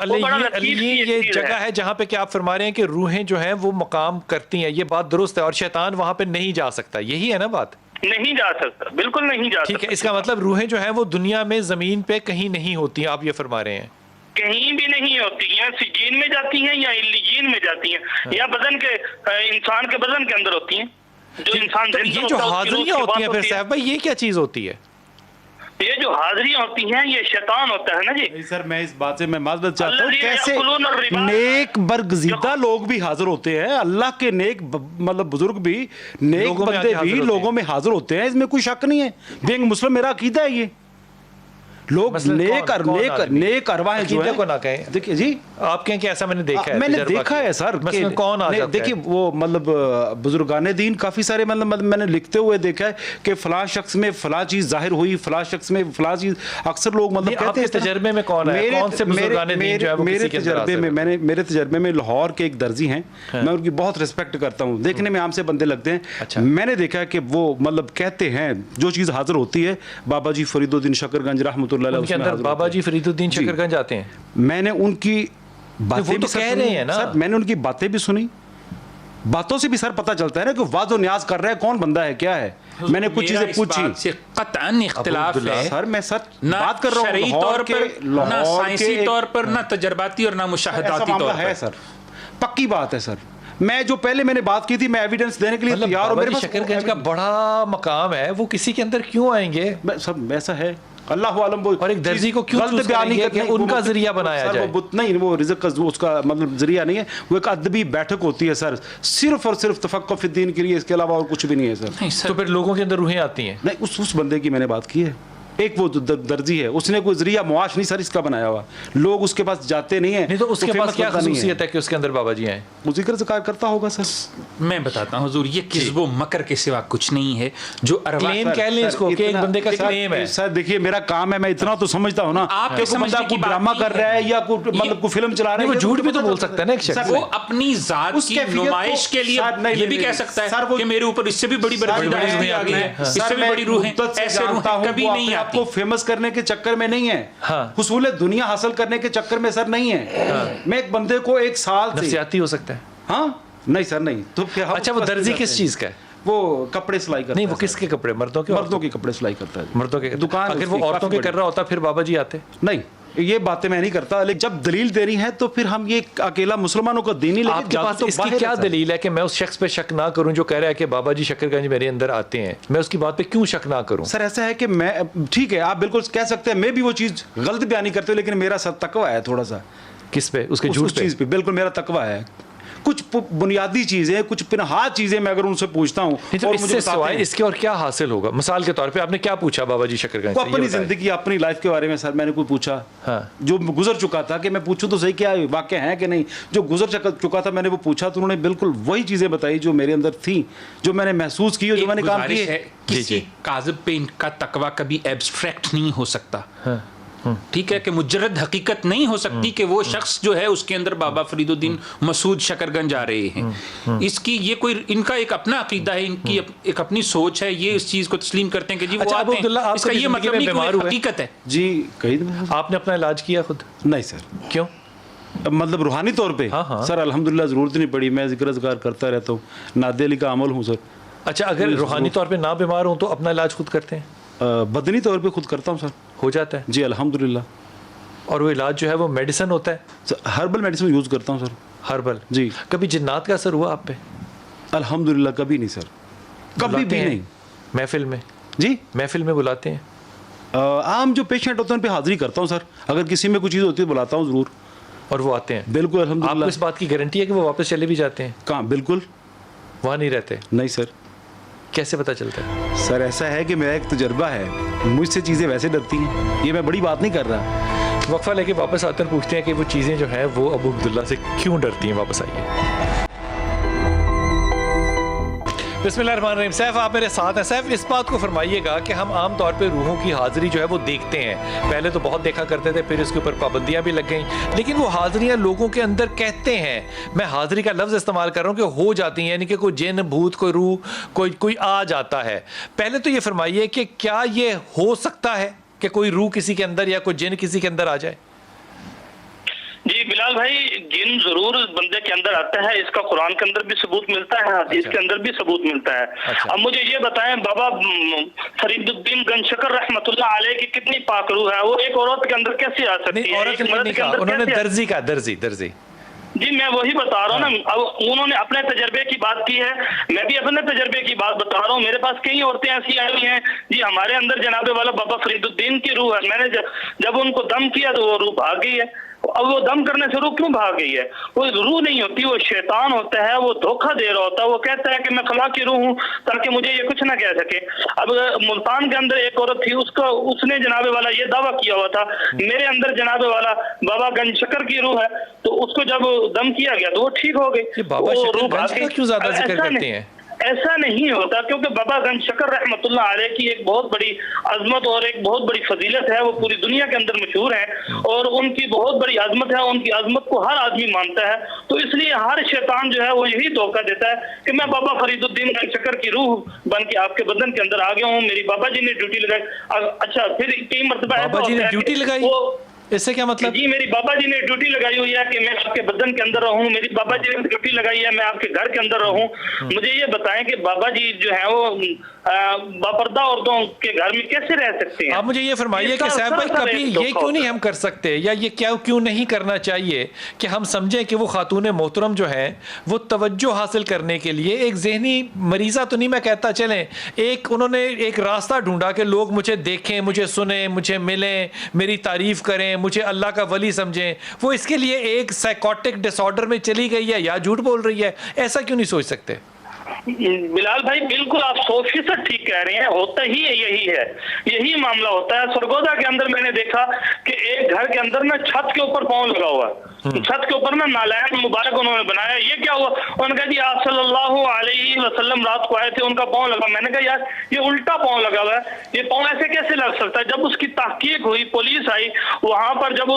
ये जगह है जहां पे क्या आप फरमा रहे हैं कि रूहें जो हैं वो मकाम करती हैं, ये बात दुरुस्त है, और शैतान वहां पे नहीं जा सकता, यही है ना बात? नहीं जा सकता, बिल्कुल नहीं जा सकता। ठीक है, इसका मतलब रूहें जो हैं वो दुनिया में जमीन पे कहीं नहीं होती, आप ये फरमा रहे हैं? कहीं भी नहीं होती, या सिज्जीन में जाती हैं या इल्लियीन में जाती हैं, या बदन के इंसान के बदन के अंदर होती हैं। जो इंसान तो ये जो हाजिरियां होती हैं फिर सैफ भाई, ये क्या चीज होती है? ये जो हाजिरियां होती हैं ये शैतान होता है ना जी। नहीं सर, मैं इस बात से मैं माजरत चाहता हूँ, कैसे नेक बरगजीदा लोग भी हाजिर होते हैं, अल्लाह के नेक मतलब बुजुर्ग भी, नेक बंदे भी लोगों में हाजिर होते हैं, इसमें कोई शक नहीं है। बीइंग मुस्लिम मेरा अकीदा है ये। लोग मसलन नेक अरवाहें जो है को ना कहें, देखिए जी, आप कहें कि ऐसा मैंने देखा है, मैंने तजर्बा देखा किया। है सर, मसलन कौन आ जाता है? देखिए वो मतलब बुजुर्गाने दीन काफी सारे मतलब मैंने लिखते हुए देखा है कि फलां शख्स में फलां चीज जाहिर हुई, फलां शख्स में फलां चीज, अक्सर लोग मतलब कहते हैं। तजर्बे में कौन है, कौन से बुजुर्गाने दीन जो है वो मेरे किसी के अंदर तजर्बे में, हासिल है? मेरे तजर्बे में लाहौर के एक दर्जी हैं, मैं उनकी बहुत रिस्पेक्ट करता हूँ, देखने में आम से बंदे लगते हैं। अच्छा। मैंने देखा है कि वो मतलब कहते हैं जो चीज हाजिर होती है, बाबा जी फरीदुद्दीन शकरगंज रहमतुल्लाह अलैह, उनके अंदर बाबा जी फरीदुद्दीन शकरगंज आते हैं। मैंने उनकी बातें वो तो भी सर कह सुनी रहे हैं ना। सर, मैंने उनकी बातें भी सुनी, बातों से भी सर पता चलता है ना कि वाजो न्याज कर रहा है, कौन बंदा है, क्या है। मैंने कुछ मेरा चीजें इस पूछी बात से कतअन इख्तिलाफ है सर, मैं सच ना बात कर रहा शरई हूँ तौर पर, ना साइंसी तौर पर, ना तजर्बाती और ना ऐसा मुशाहदाती मामला तौर है पर। सर, पक्की बात है सर। मैं जो पहले मैंने बात की थी, मैं एविडेंस देने के लिए मतलब तैयार हूं, बाबा मेरे जी पास शकरगंज का बड़ा मकाम है, वो किसी के अंदर क्यों आएंगे? सब ऐसा है, अल्लाह आलम। वो और एक दर्जी को क्यों गलत चूज बयानी करेंगे कि करनी, उनका वो जरिया बनाया सर, जाए? वो बुत नहीं, वो रिज़्क़ का जो उसका मतलब जरिया नहीं है, वो एक अदबी बैठक होती है सर, सिर्फ और सिर्फ तफक्कुह फिद्दीन के लिए, इसके अलावा और कुछ भी नहीं है सर। नहीं तो सर, फिर लोगों के अंदर रूहें आती हैं। नहीं, उस बंदे की मैंने बात की है, एक वो दर्जी है, उसने कोई जरिया मुआश नहीं सर इसका बनाया हुआ, लोग उसके पास जाते नहीं है। नहीं तो उसके पास क्या खसूसियत खसूसियत है कि उसके अंदर बाबा जी आए? वो जिक्र ज़िक्र करता होगा सर। मैं बताता हूँ हुजूर, ये किस्बो मकर के सिवा कुछ नहीं है। जो अरवा क्लेम कह लें इसको कि एक बंदे का क्लेम है। सर देखिए, मेरा काम है, मैं इतना तो समझता हूँ ना, आपके कि कोई बंदा समझने की कोई बात ड्रामा नहीं कर रहा है या कोई ये- मतलब कोई फिल्म चला रहा है, नहीं, वो ये झूठ भी तो पता बोल चलता सकता है ना एक शख्स। सर, वो अपनी जात उस की कैफियत को- नुमाइश के लिए सर, नहीं, ये भी नहीं, कह नहीं, सकता सर, है वो- कि मेरे ऊपर इससे भी बड़ी सर, बड़ी बड़ी रूहें रूहें आ आती गई हैं। हैं, सर, इससे भी मैं बड़ी रूहें, मुद्दत से ऐसे जानता रूहें हूं, कभी वो नहीं अपने आती। आपको फेमस करने के चक्कर में नहीं है, हाँ। हुसूल दुनिया हासिल करने के चक्कर में सर नहीं है। मैं एक बंदे को एक साल से, नफसियाती हो सकता है। हाँ नहीं सर नहीं, तो फिर हम अच्छा, वो फंस दर्जी जाते किस हैं। चीज का है? वो कपड़े सिलाई करता नहीं, है वो सर। किसके कपड़े, मर्दों के? मर्दों के कपड़े सिलाई करता है। मर्दों के दुकान अगर वो उसकी औरतों काफी के कर रहा होता फिर बाबा जी आते? नहीं, ये बातें मैं नहीं करता, लेकिन जब दलील देनी है तो फिर हम ये अकेला मुसलमानों का दीन ही लेके आपके जाते पास तो इसकी बाहर क्या है सर। दलील है कि मैं उस शख्स पे शक ना करूं जो कह रहा है कि बाबा जी शकरगंज मेरे अंदर आते हैं? मैं उसकी बात पे क्यों शक ना करूं? सर ऐसा है कि मैं, ठीक है आप बिल्कुल कह सकते हैं, मैं भी वो चीज़ गलत बयानी करते हो, लेकिन मेरा सर तकवा है थोड़ा सा किस पे? उसके उस झूठ पे? चीज़ पे बिल्कुल मेरा तकवा है। कुछ बुनियादी चीज़ें, कुछ पिनहा चीज़ें मैं अगर उनसे पूछता हूँ नहीं तो और मुझे इससे बताते सिवाय हैं, इसके और क्या हासिल होगा? मिसाल के तौर पे आपने क्या पूछा बाबा जी शकरगंज वो से? अपनी ये बताएं। जिंदगी अपनी लाइफ के बारे में सर मैंने कोई पूछा, हाँ। जो गुजर चुका था, कि मैं पूछूं तो सही क्या वाक़या है कि नहीं, जो गुजर चुका था मैंने वो पूछा, तो उन्होंने बिल्कुल वही चीज़ें बताई जो मेरे अंदर थी, जो मैंने महसूस की और जो एक मैंने काम गुजारिश किए। है, किसी काज़िब पे इनका तकवा कभी एब्स्ट्रैक्ट नहीं हो सकता। ठीक है, कि मुजर्रद हकीकत नहीं हो सकती कि वो शख्स जो है उसके अंदर बाबा फरीदुद्दीन मसूद शकरगंज आ रहे हैं। इसकी ये कोई इनका एक अपना अकीदा है, इनकी एक अपनी सोच है, ये इस चीज़ को तस्लीम करते हैं कि जी वो अच्छा, आते अब्दुल्ला, हैं। आप इसका कभी ये जिंदगी मतलब में नहीं कि वो बीमार एक हुए? हकीकत है। जी कई दिन आपने अपना इलाज किया खुद? नहीं सर, क्यों? मतलब रूहानी तौर पे हाँ, हाँ। सर अल्हम्दुलिल्लाह ज़रूरत नहीं पड़ी, मैं जिक्र ज़िक्र करता रहता हूँ, नादे अली का अमल हूँ सर। अच्छा, अगर रूहानी तौर पे ना बीमार हूं तो अपना इलाज खुद करते हैं? बदनी तौर पे खुद करता हूँ सर। हो जाता है? जी अल्हम्दुलिल्लाह। और वो इलाज जो है वो मेडिसिन होता है? हर्बल मेडिसिन यूज़ करता हूँ सर। हर्बल? जी। कभी जिन्नात का असर हुआ आप पे? अल्हम्दुलिल्लाह कभी नहीं सर, कभी बुलाते भी हैं नहीं। महफिल में? जी महफिल में बुलाते हैं? आम जो पेशेंट होते हैं उन पे हाजिरी करता हूँ सर, अगर किसी में कोई चीज़ होती है बुलाता हूँ ज़रूर। और वो आते हैं? बिल्कुल आपको अल्हम्दुलिल्लाह। इस बात की गारंटी है कि वो वापस चले भी जाते हैं? कहाँ? बिल्कुल वहाँ नहीं रहते? नहीं सर। कैसे पता चलता है? सर ऐसा है कि मेरा एक तजर्बा है, मुझसे चीज़ें वैसे डरती हैं, ये मैं बड़ी बात नहीं कर रहा। वक्फा लेके वापस आते हैं, पूछते हैं कि वो चीज़ें जो हैं वो अबू अब्दुल्ला से क्यों डरती हैं? वापस आइए। बिस्मिल्लाहिर्रहमानिर्रहीम। सैफ आप मेरे साथ हैं। सैफ, इस बात को फरमाइएगा कि हम आम तौर पे रूहों की हाज़िरी जो है वो देखते हैं, पहले तो बहुत देखा करते थे, फिर इसके ऊपर पाबंदियां भी लग गई, लेकिन वो हाज़िरियाँ लोगों के अंदर कहते हैं, मैं हाज़िरी का लफ्ज़ इस्तेमाल कर रहा हूँ, कि हो जाती हैं, यानी कि कोई जिन भूत कोई रूह कोई आ जाता है। पहले तो ये फरमाइए कि क्या ये हो सकता है कि कोई रूह किसी के अंदर या कोई जिन किसी के अंदर आ जाए? जी बिलाल भाई, जिन जरूर बंदे के अंदर आता है, इसका कुरान के अंदर भी सबूत मिलता है, हदीस के अंदर भी सबूत मिलता है। अब मुझे ये बताएं, बाबा फरीदुद्दीन गंज शकर रहमतुल्लाह अलैह की कितनी पाक रूह है, वो एक औरत के अंदर कैसे आ सकती है? औरत एक मर्द नहीं के कहा अंदर उन्होंने, कैसे आ- दर्जी का, दर्जी। जी मैं वही बता रहा हूँ ना। अब उन्होंने अपने तजर्बे की बात की है, मैं भी अपने तजर्बे की बात बता रहा हूँ। मेरे पास कई औरतें ऐसी आई हैं जी, हमारे अंदर जनाबे वाला बाबा फरीदुद्दीन की रूह है, मैंने जब उनको दम किया तो वो रूह भाग गई है। अब वो दम करने से रूह क्यों भाग गई है? वो रूह नहीं होती, वो शैतान होता है, वो धोखा दे रहा होता है। वो कहता है कि मैं फलां की रूह हूँ ताकि मुझे ये कुछ ना कह सके। अब मुल्तान के अंदर एक औरत थी, उसने जनाबे वाला ये दावा किया हुआ था मेरे अंदर जनाबे वाला बाबा गंज शक्कर की रूह है, तो उसको जब दम किया गया तो वो ठीक हो गई। बाबा शक्कर गंज का क्यों ज्यादा जिक्र करते हैं? ऐसा नहीं होता, क्योंकि बाबा गंज शक्कर रहमतुल्लाह अलैह की एक बहुत बड़ी अजमत और एक बहुत बड़ी फजीलत है, वो पूरी दुनिया के अंदर मशहूर है और उनकी बहुत बड़ी अजमत है, उनकी अजमत को हर आदमी मानता है। तो इसलिए हर शैतान जो है वो यही धोखा देता है कि मैं बाबा फरीदुद्दीन गंज शक्कर की रूह बन के आपके बदन के अंदर आ गया हूँ, मेरी बाबा जी ने ड्यूटी लगाई। अच्छा, फिर कई मरतबा बाबा जी ने ड्यूटी लगाई, इससे क्या मतलब? जी, मेरी बाबा जी ने ड्यूटी लगाई हुई है कि मैं आपके बदन के अंदर रहूं, मेरी बाबा जी ने ड्यूटी लगाई है मैं आपके घर के अंदर रहूं। मुझे ये बताएं कि बाबा जी जो है वो बापर्दा औरतों के घर में कैसे रह सकते हैं? आप मुझे ये फरमाइए कि साहब भाई कभी ये क्यों नहीं हम कर सकते, या ये क्यों नहीं करना चाहिए कि हम समझें कि वो खातून मोहतरम जो है वो तवज्जो हासिल करने के लिए एक जहनी मरीज़ा तो नहीं मैं कहता, चलें एक उन्होंने एक रास्ता ढूंढा कि लोग मुझे देखें, मुझे सुने, मुझे मिलें, मेरी तारीफ करें, मुझे अल्लाह का वली समझें। वो इसके लिए एक साइकोटिक डिसऑर्डर में चली गई है या झूठ बोल रही है, ऐसा क्यों नहीं सोच सकते? बिलाल भाई बिल्कुल आप 100% ठीक कह रहे हैं, होता ही यही है, यही मामला होता है। सरगोदा के अंदर मैंने देखा कि एक घर के अंदर ना छत के ऊपर पांव लगा हुआ है, छत के ऊपर ना नालायक मुबारक उन्होंने बनाया। ये क्या हुआ? उन्होंने कहा जी आप सल्लल्लाहु अलैहि वसल्लम रात को आए थे, उनका पांव लगा। मैंने कहा यार ये उल्टा पांव लगा हुआ है, ये पांव ऐसे कैसे लग सकता है? जब उसकी तहकीक हुई, पुलिस आई वहां पर, जब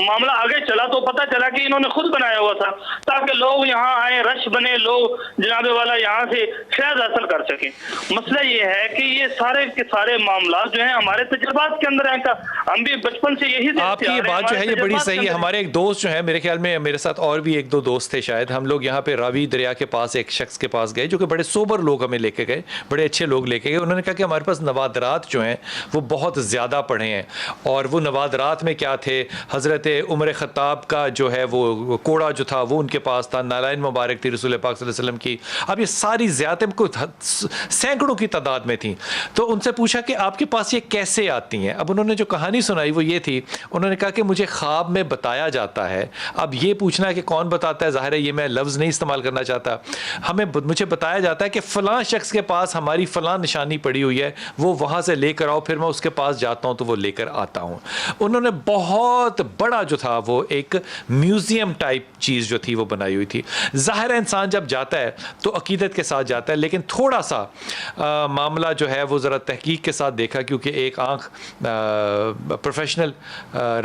मामला आगे चला तो पता चला कि इन्होंने खुद बनाया हुआ था ताकि लोग यहाँ आए, रश बने, लोग जनाबे वाला यहाँ से फैज हासिल कर सके। मसला ये है कि ये सारे के सारे मामला जो है हमारे तजुर्बात के अंदर है, हम भी बचपन से यही आपकी ये बात जो है ये बड़ी सही है। हमारे एक दोस्त जो है, मेरे ख्याल में मेरे साथ और भी एक दो दोस्त थे शायद, हम लोग यहाँ पे रावी दरिया के पास एक शख्स के पास गए जो कि बड़े सोबर लोग हमें लेके गए, बड़े अच्छे लोग लेके गए। उन्होंने कहा कि हमारे पास नवादरात जो हैं वो बहुत ज़्यादा पढ़े हैं, और वो नवादरात में क्या थे, हज़रत उमर ख़त्ताब का जो है वो कोड़ा जो था वो उनके पास था, नालायन मुबारक थी रसूल पाक सल्लल्लाहु अलैहि वसल्लम की। अब ये सारी ज़्यादतें को सैकड़ों की तादाद में थी। तो उनसे पूछा कि आपके पास ये कैसे आती हैं? अब उन्होंने जो कहानी सुनाई वो ये थी, उन्होंने कहा कि मुझे ख्वाब में बताया जाता है। अब ये पूछना है कि कौन बताता है, ज़ाहिर है ये मैं लफ्ज़ नहीं इस्तेमाल करना चाहता, मुझे बताया जाता है कि फ़लाँ शख्स के पास हमारी फ़लाँ निशानी पड़ी हुई है, वो वहाँ से लेकर आओ, फिर मैं उसके पास जाता हूँ तो वो लेकर आता हूँ। उन्होंने बहुत बड़ा जो था वो एक म्यूज़ियम टाइप चीज़ जो थी वो बनाई हुई थी। ज़ाहिर है इंसान जब जाता है तो अकीदत के साथ जाता है, लेकिन थोड़ा सा मामला जो है वो ज़रा तहकीक के साथ देखा, क्योंकि एक आँख प्रोफेशनल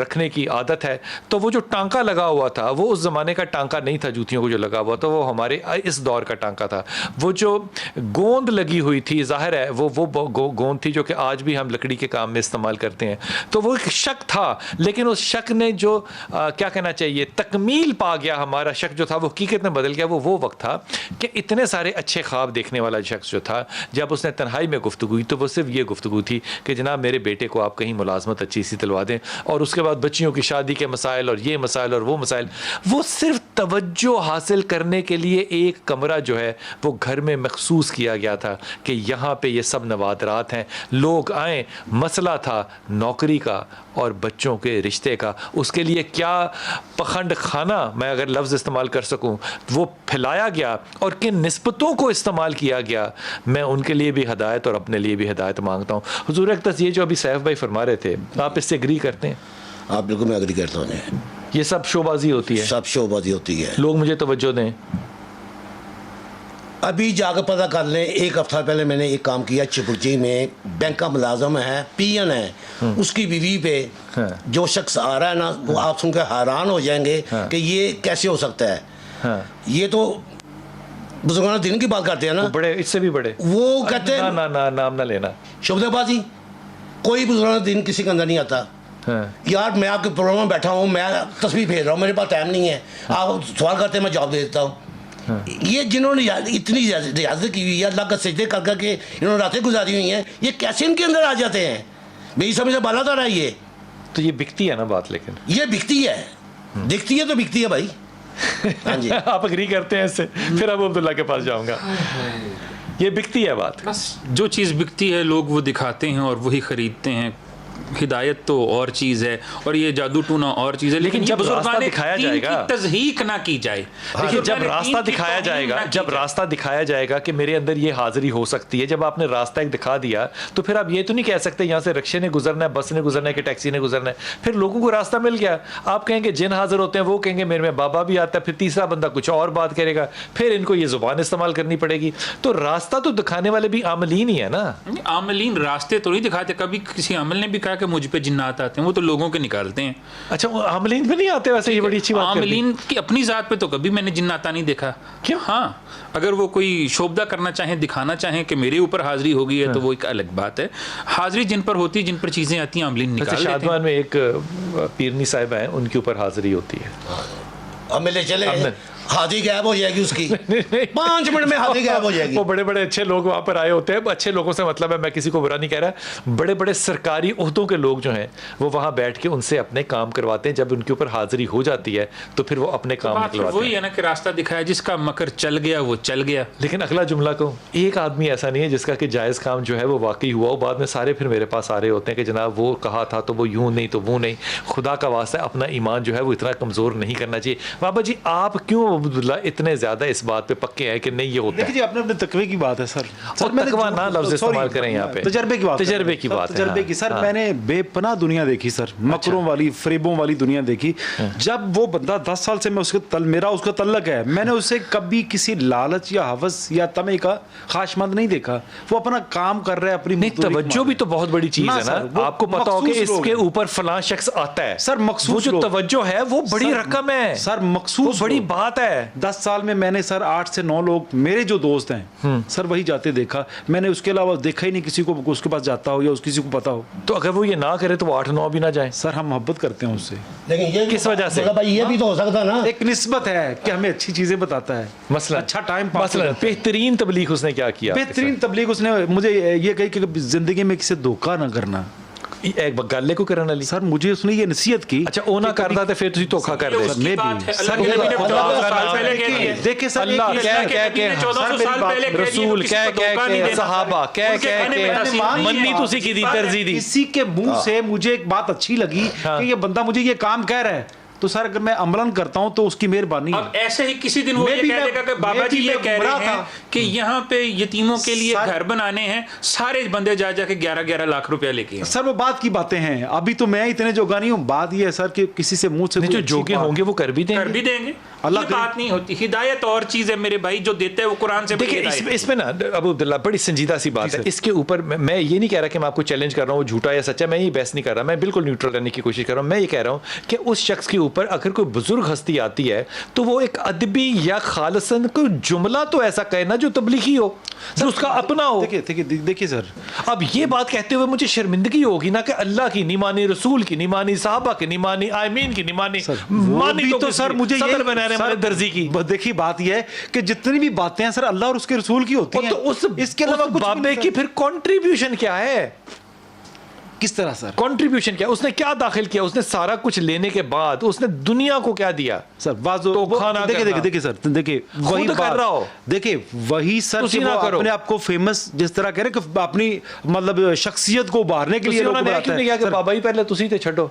रखने की आदत है। तो वो जो टांका लगा हुआ था वो उस ज़माने का टांका नहीं था जूतियों को जो लगा हुआ था, वो हमारे इस दौर का टांका था। वो जो गोंद लगी हुई थी, ज़ाहिर है वो गोंद थी जो कि आज भी हम लकड़ी के काम में इस्तेमाल करते हैं। तो वो एक शक था, लेकिन उस शक ने जो क्या कहना चाहिए तकमील पा गया, हमारा शक जो था वो हकीकत में बदल गया। वो वक्त था कि इतने सारे अच्छे ख्वाब देखने वाला शख्स जो था, जब उसने तन्हाई में गुफ्तगू की तो वो सिर्फ ये गुफ्तगू थी कि जनाब मेरे बेटे को आप कहीं मुलाजमत अच्छी सी दिलवा दें, और उसके बाद बच्चियों की शादी के मसाइल और ये मसाइल और वो मसाइल। वो सिर्फ तवज्जो हासिल करने के लिए एक कमरा जो है वो घर में मखसूस किया गया था कि यहाँ पे ये सब नवादरात हैं, लोग आएँ। मसला था नौकरी का और बच्चों के रिश्ते का। उसके लिए क्या पखंड खाना, मैं अगर लफ्ज़ इस्तेमाल कर सकूं, वो फैलाया गया और किन निस्बतों को इस्तेमाल किया गया। मैं उनके लिए भी हिदायत और अपने लिए भी हिदायत मांगता हूँ। हुजूर अक़दस ये जो अभी सैफ भाई फरमा रहे थे, आप इससे एग्री करते हैं? आप बिल्कुल, मैं एग्री करता हूँ। ये सब शोबाजी होती है, सब शोबाजी होती है, लोग मुझे तवज्जो दें। अभी जाकर पता कर लें, एक हफ्ता पहले मैंने एक काम किया चिपुर्जी में, बैंक का मुलाजम है, पीएन है, उसकी बीवी पे जो शख्स आ रहा है ना, वो आप सुनकर हैरान हो जाएंगे कि ये कैसे हो सकता है। ये तो बुजुर्गाना दिन की बात करते हैं ना, बड़े इससे भी बड़े, वो कहते हैं ना नाम ना लेना, शुभदेबाजी, कोई बुजुर्गाना दिन किसी के अंदर नहीं आता। यार मैं आपके प्रोग्राम में बैठा हूँ, मैं तस्वीर भेज रहा हूँ, मेरे पास टाइम नहीं है, आप सवाल करते हैं मैं जवाब दे देता हूँ। ये जिन्होंने इतनी रियाजत की हुई है, अल्लाह का सजदे कर करके इन्होंने रातें गुजारी हुई हैं, ये कैसे इनके अंदर आ जाते हैं? मेरी समझ से बाला है ये तो ये बिकती है ना बात, लेकिन ये बिकती है, दिखती है तो बिकती है भाई। हाँ जी आप एग्री करते हैं इससे? फिर अब अब्दुल्ला के पास जाऊंगा। ये बिकती है बात, बस जो चीज़ बिकती है लोग वो दिखाते हैं और वही ख़रीदते हैं। हिदायत तो और चीज़ है और ये जादू टूना और चीज़ है, लेकिन जब रास्ता बुजुर्गान दिखाया दीन जाएगा, की तज़हीक ना की जाए। देखिए जब बुजुर्गान रास्ता दीन की दिखाया तौहीन जाएगा, ना की जब जाए। रास्ता दिखाया जाएगा कि मेरे अंदर ये हाजिरी हो सकती है, जब आपने रास्ता एक दिखा दिया तो फिर आप ये तो नहीं कह सकते यहाँ से रिक्शे ने गुजरना है, बस ने गुजरना है कि टैक्सी ने गुजरना है। फिर लोगों को रास्ता मिल गया, आप कहेंगे जिन हाजिर होते हैं, वो कहेंगे मेरे में बाबा भी आता है, फिर तीसरा बंदा कुछ और बात करेगा, फिर इनको ये जुबान इस्तेमाल करनी पड़ेगी। तो रास्ता तो दिखाने वाले भी आमलीन ही है ना। आमलीन रास्ते तो नहीं दिखाते। कभी किसी आमल ने भी कहा कि मुझ पे जिन्नात आते हैं, वो तो लोगों के निकालते हैं। अच्छा, वो आमलीन भी नहीं आते, वैसे ये बड़ी अच्छी बात कर दी। आमलीन की अपनी ज़ात पे तो कभी मैंने जिन्नाता नहीं देखा। क्यों? हाँ, अगर वो कोई शोभदा करना चाहें, दिखाना चाहें कि मेरे ऊपर हाजिरी हो गई है, तो वो एक अलग बात है। हाजिरी जिन पर होती है, जिन पर चीज़ें आती हैं, आमलीन निकाल लेते हैं। शादमान में एक पीरनी साहिबा है, उनके ऊपर हाजिरी होती है। अब मिले चले अब गए, हाथी गायब हो जाएगी उसकी 5 मिनट में हाथी गायब हो जाएगी। वो बड़े बड़े अच्छे लोग वहाँ पर आए होते हैं। अच्छे लोगों से मतलब है, मैं किसी को बुरा नहीं कह रहा, बड़े बड़े सरकारी ओहदों के लोग जो हैं वो वहाँ बैठ के उनसे अपने काम करवाते हैं। जब उनके ऊपर हाजिरी हो जाती है तो फिर वो अपने काम बात निकलवाते वही हैं। है ना कि रास्ता दिखाया, जिसका मकर चल गया वो चल गया। लेकिन अगला जुमला को, एक आदमी ऐसा नहीं है जिसका कि जायज़ काम जो है वो वाकई हुआ, बाद में सारे फिर मेरे पास आ रहे होते हैं कि जनाब वो कहा था तो वो यूं नहीं तो वो नहीं। खुदा का वास्ता अपना ईमान जो है वो इतना कमज़ोर नहीं करना चाहिए। बाबा जी आप क्यों अब्दुल्ला इतने ज़्यादा इस बात पे पक्के हैं कि नहीं ये होता है? देखिए अपने अपने तकवे की बात है सर। तकवा ना लफ्ज़ इस्तेमाल करें यहाँ पे, तजर्बे की बात, तजर्बे की बात है। तजर्बे की सर। मैंने बेपनाह दुनिया देखी सर, मकरों वाली, फरेबों वाली दुनिया देखी। जब वो बंदा 10 साल से मैं उसके मेरा उसका तल्लक है, मैंने उसे कभी किसी लालच या हवस या तमे का ख्वाहिशमंद नहीं देखा। वो अपना काम कर रहा है, अपनी नहीं, तवज्जो भी तो बहुत बड़ी चीज ना है सर, ना। वो आपको पता हो कि मखसूस लोग इसके हैं। ऊपर फलां शख्स आता है सर, मखसूस वो जो लोग। तवज्जो है वो बड़ी सर, रकम है सर, मखसूस वो बड़ी लोग। बात है। 10 साल में मैंने सर 8 से 9 लोग मेरे जो दोस्त हैं सर वही जाते देखा। मैंने उसके अलावा देखा ही नहीं किसी को उसके पास जाता हो या उस किसी को पता हो। तो अगर वो ये ना करे तो वो 8-9 भी ना जाए। सर हम मोहब्बत करते हैं उससे। लेकिन ये किस वजह से? भाई ये भी तो हो सकता ना, एक निस्बत है कि हमें अच्छी चीजें बताता है, मसला अच्छा टाइम पास मसला करता है। बेहतरीन तबलीग उसने क्या किया? बेहतरीन तबलीग उसने मुझे ये कही कि जिंदगी में किसी धोखा ना करना। एक गल्ले को करना ली। सर मुझे उसने ये नसीहत की। अच्छा ओ ना करता तो फिर तुसी धोखा कर दे। उसकी मैं बात भी। है, सर, अल्लाह के नबी ने 1400 साल पहले कह दिया। देखिए सर, अल्लाह एक- कह के कह नबी के ने 1400 सर, साल पहले कह दिया, रसूल किसी कह को धोखा नहीं कह देना। सहाबा कह उनके कह कहने में के तासीर मन्नी नहीं। तुसी की दी तरजी दी। किसी के मुंह से मुझे एक बात अच्छी लगी कि ये बंदा मुझे ये काम कह रहा है, तो सर अगर मैं अमलन करता हूं तो उसकी मेहरबानी अब है। ऐसे ही किसी दिन वो मैं ये भी कह मैं- देगा कि बाबा मैं जी भी ये मैं कह गुमराह रहे हैं था। कि यहाँ पे यतीमों के लिए सर- घर बनाने हैं, सारे बंदे जा जाके 11-11 लाख रुपया लेके आए। सर वो बात की बातें हैं, अभी तो मैं इतने जोगा नहीं हूँ। बात ये है सर कि किसी से मुंह से नहीं, कोई जो अच्छी जोगे बात- होंगे वो कर भी कर देंगे। भी देंगे। अल्लाह ये करे। बात नहीं होती। हिदायत और चीज है मेरे भाई, जो देता है वो कुरान से बड़ी देखिए हिदायत है। इसमें ना अबू अब्दुल्ला बड़ी संजीदा सी बात है। इसके ऊपर मैं ये नहीं कह रहा कि मैं आपको चैलेंज कर रहा हूँ झूठा या सच्चा, मैं ये बहस नहीं कर रहा, मैं बिल्कुल न्यूट्रल रहने की कोशिश कर रहा हूँ। मैं ये कह रहा हूँ कि उस शख्स के ऊपर अगर कोई बुजुर्ग हस्ती आती है तो वो एक अदबी या खालसन कोई जुमला तो ऐसा कहना जो तबलीगी हो, जो उसका अपना हो। देखिए सर, अब ये बात कहते हुए मुझे शर्मिंदगी होगी ना कि अल्लाह की नहीं मानी, रसूल की नहीं मानी, साहबा की नहीं मानी, आमीन की नहीं मानी, मानी तो सर मुझे ये सदर बनाने वाले दर्जी की। देखिए बात ये है कि जितनी भी बातें हैं सर अल्लाह और उसके रसूल की होती हैं। तो उस इसके अलावा कुछ भी बाबे नहीं की सर। फिर कंट्रीब्यूशन क्या है? किस तरह सर? कंट्रीब्यूशन क्या, उसने क्या दाखिल किया? उसने सारा कुछ लेने के बाद उसने दुनिया को क्या दिया? सर बाजो तो खाना देखिए करना। देखिए सर, देखिए वही खुद कर बात रहा हो। देखिए वही सर तुसी कि ना वो करो। अपने आप को फेमस जिस तरह कह रहे हैं कि अपनी मतलब शख्सियत को उभारने के लिए तुसी लोग उन्होंने बनाते क्यों नहीं हैं। किया कि सर, बाबा ही पहले तुसी थे छड़ो?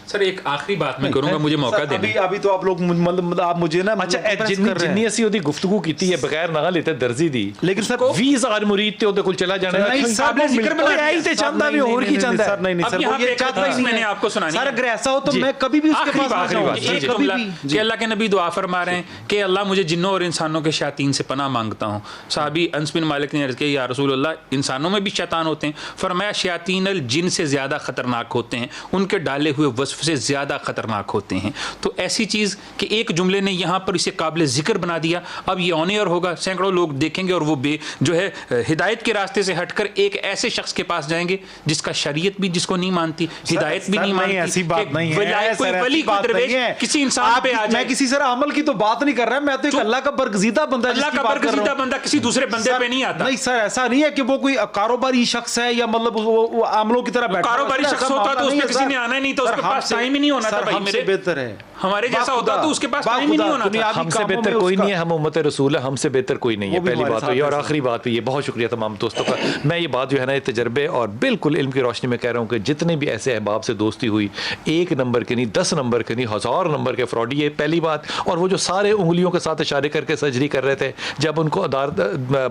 सर एक आखिरी बात मैं करूंगा, मुझे मौका सर, देना। अभी तो आप लोग मतलब आप मुझे ना अच्छा मतलब जिन्नी कर रहे हैं। जिन्नी ਅਸੀਂ ਉਹਦੀ ਗੁਫ਼ਤਗੂ ਕੀਤੀ ਹੈ ਬਗੈਰ ਨਾ लेते दर्जी दी, लेकिन सर 20000 मुरीद ते ਉਹਦੇ ਕੋਲ ਚਲਾ ਜਾਣਾ ਹੈ। नहीं सर आपने वो जिक्र मिलता बना है दिया। ही तो चाहता भी और की चाहता है। सर नहीं अब सर यहाँ वो ये पे एक चाहता हदीस ही मैंने नहीं आपको सुनानी सर है। अगर ऐसा हो तो मैं कभी भी उसके आखिरी पास बात ना जाऊंगा। है, एक कभी जुमला भी कि अल्लाह के नबी दुआ फरमा रहे हैं कि अल्लाह मुझे जिन्नों और इंसानों के शैतान से पनाह मांगता हूँ। साहबी अनस बिन मालिक ने अर्ज़ किया या रसूल अल्लाह इंसानों में भी शैतान होते हैं। फरमाया शयातीन अल जिन से ज़्यादा ख़तरनाक होते हैं, उनके डाले हुए वस्फ से ज़्यादा ख़तरनाक होते हैं। तो ऐसी चीज़ कि एक जुमले ने यहाँ पर इसे काबिल ज़िक्र बना दिया। अब ये ऑनियर होगा, सैकड़ों लोग देखेंगे और वो जो है हिदायत के रास्ते से हटकर एक ऐसे शख्स के पास जाएंगे जिसका शरीयत भी जिसको नहीं मानती, हिदायत भी नहीं मानती। ऐसी बात नहीं है, कोई वली कोई दरवेश किसी इंसान पे आ जाए। मैं किसी सर अमल की तो बात नहीं कर रहा, मैं तो एक अल्लाह का बरगजीदा बंदा अल्लाह का बरगजीदा बंदा किसी दूसरे बंदे पे नहीं आता। नहीं सर ऐसा नहीं है कि वो कोई कारोबारी शख्स है या मतलब वो आमलों की तरह बैठा कारोबारी शख्स होता तो उसमें किसी ने आना ही नहीं था, उसके पास टाइम ही नहीं होना था भाई मेरे। बेहतर है हमारे जैसा होता तो उसके पास टाइम ही नहीं होना था। हमसे बेहतर कोई नहीं है, हम उम्मत रसूल है, हमसे बेहतर कोई नहीं है, पहली बात तो ये। और आखिरी बात ये, बहुत शुक्रिया तमाम दोस्तों का। मैं ये बात जो है ना, तजर्बे और बिल्कुल इल्म की रोशनी में कह रहा हूँ कि जितने भी ऐसे अहबाब से दोस्ती हुई, 1 नंबर के नहीं, 10 नंबर के नहीं, 1000 नंबर के फ्रॉडी, ये पहली बात। और वो जो सारे उंगलियों के साथ इशारे करके सर्जरी कर रहे थे, जब उनको अदालत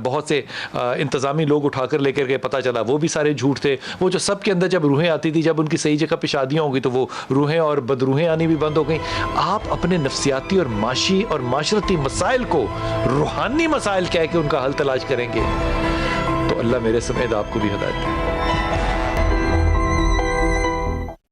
बहुत से इंतज़ामी लोग उठाकर लेकर के पता चला वो भी सारे झूठ थे। वो जो सब के अंदर जब रूहें आती थी, जब उनकी सही जगह पे शादियाँ होगी तो वो रूहें और बदरूहें आनी भी बंद हो गई। आप अपने नफ्सियाती और माशी और माशरती मसाइल को रूहानी मसाइल कह के उनका हल तलाश करेंगे तो अल्लाह मेरे समेत आपको भी हिदायत दे।